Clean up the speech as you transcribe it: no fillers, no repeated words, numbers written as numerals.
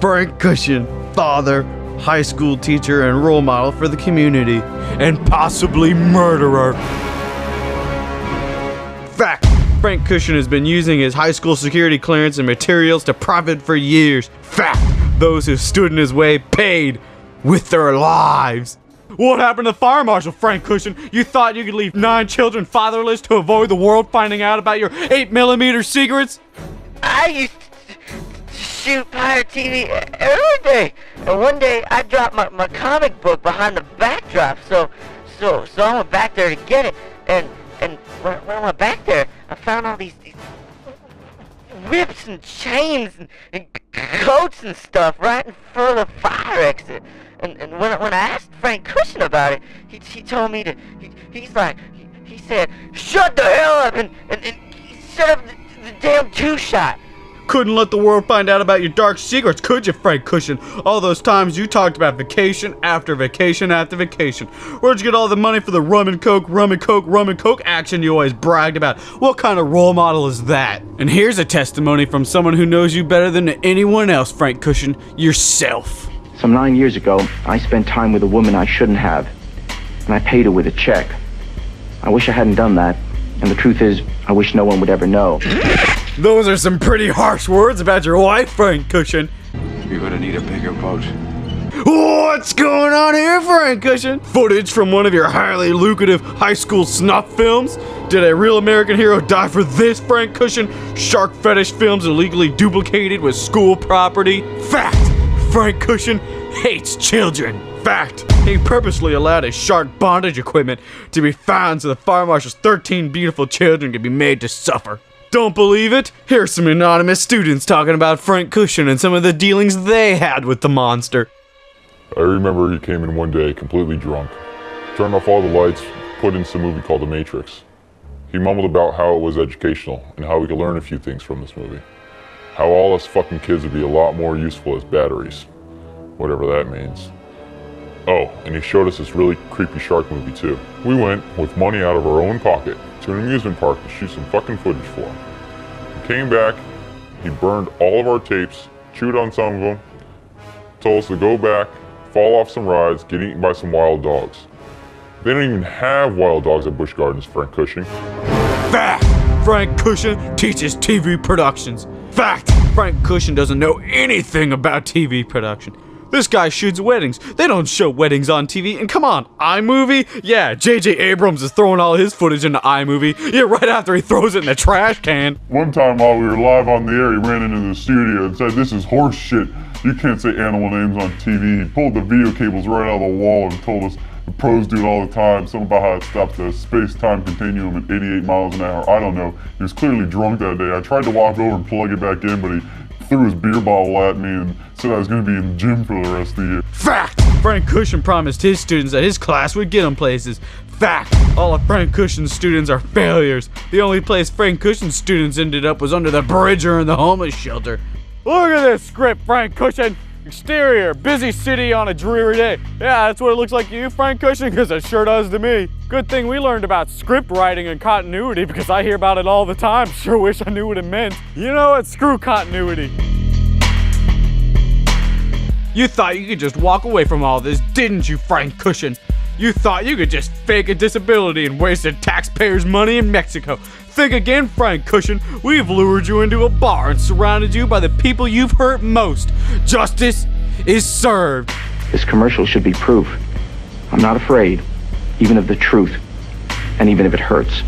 Frank Cushing, father, high school teacher, and role model for the community, and possibly murderer. Fact: Frank Cushing has been using his high school security clearance and materials to profit for years. Fact: those who stood in his way paid with their lives. What happened to Fire Marshal Frank Cushing? You thought you could leave 9 children fatherless to avoid the world finding out about your 8mm secrets? I used to shoot pirate TV every day, and one day I dropped my comic book behind the backdrop, so I went back there to get it, and when I went back there, I found all these whips and chains and coats and stuff right in front of the fire exit. And when I asked Frank Cushing about it, he told me to, he said, shut the hell up and shut up the damn 2-shot. Couldn't let the world find out about your dark secrets, could you, Frank Cushing? All those times you talked about vacation after vacation after vacation. Where'd you get all the money for the rum and coke action you always bragged about? What kind of role model is that? And here's a testimony from someone who knows you better than anyone else, Frank Cushing, yourself. Some 9 years ago, I spent time with a woman I shouldn't have, and I paid her with a check. I wish I hadn't done that, and the truth is, I wish no one would ever know. Those are some pretty harsh words about your wife, Frank Cushing. You're gonna need a bigger boat. What's going on here, Frank Cushing? Footage from one of your highly lucrative high school snuff films? Did a real American hero die for this, Frank Cushing? Shark fetish films illegally duplicated with school property? Fact: Frank Cushing hates children. Fact: he purposely allowed his shark bondage equipment to be found so the fire marshal's 13 beautiful children could be made to suffer. Don't believe it? Here's some anonymous students talking about Frank Cushing and some of the dealings they had with the monster. I remember he came in one day completely drunk, turned off all the lights, put in some movie called The Matrix. He mumbled about how it was educational and how we could learn a few things from this movie. How all us fucking kids would be a lot more useful as batteries. Whatever that means. Oh, and he showed us this really creepy shark movie too. We went, with money out of our own pocket, to an amusement park to shoot some fucking footage for him. We came back, he burned all of our tapes, chewed on some of them, told us to go back, fall off some rides, get eaten by some wild dogs. They don't even have wild dogs at Busch Gardens, Frank Cushing. Fact: Frank Cushing teaches TV productions. Fact: Frank Cushing doesn't know anything about TV production. This guy shoots weddings. They don't show weddings on TV. And come on, iMovie? Yeah, J.J. Abrams is throwing all his footage into iMovie. Yeah, right after he throws it in the trash can. One time while we were live on the air, he ran into the studio and said, "This is horse shit. You can't say animal names on TV." He pulled the video cables right out of the wall and told us the pros do it all the time. Something about how it stops the space-time continuum at 88 miles an hour. I don't know. He was clearly drunk that day. I tried to walk over and plug it back in, but he threw his beer bottle at me and said I was going to be in the gym for the rest of the year. Fact: Frank Cushing promised his students that his class would get him places. Fact: all of Frank Cushing's students are failures. The only place Frank Cushing's students ended up was under the bridge or in the homeless shelter. Look at this script, Frank Cushing. Exterior, busy city on a dreary day. Yeah, that's what it looks like to you, Frank Cushing, because it sure does to me. Good thing we learned about script writing and continuity, because I hear about it all the time. Sure wish I knew what it meant. You know what? Screw continuity. You thought you could just walk away from all this, didn't you, Frank Cushing? You thought you could just fake a disability and wasted taxpayers' money in Mexico. Think again, Frank Cushing. We've lured you into a bar and surrounded you by the people you've hurt most. Justice is served. This commercial should be proof. I'm not afraid, even of the truth, and even if it hurts.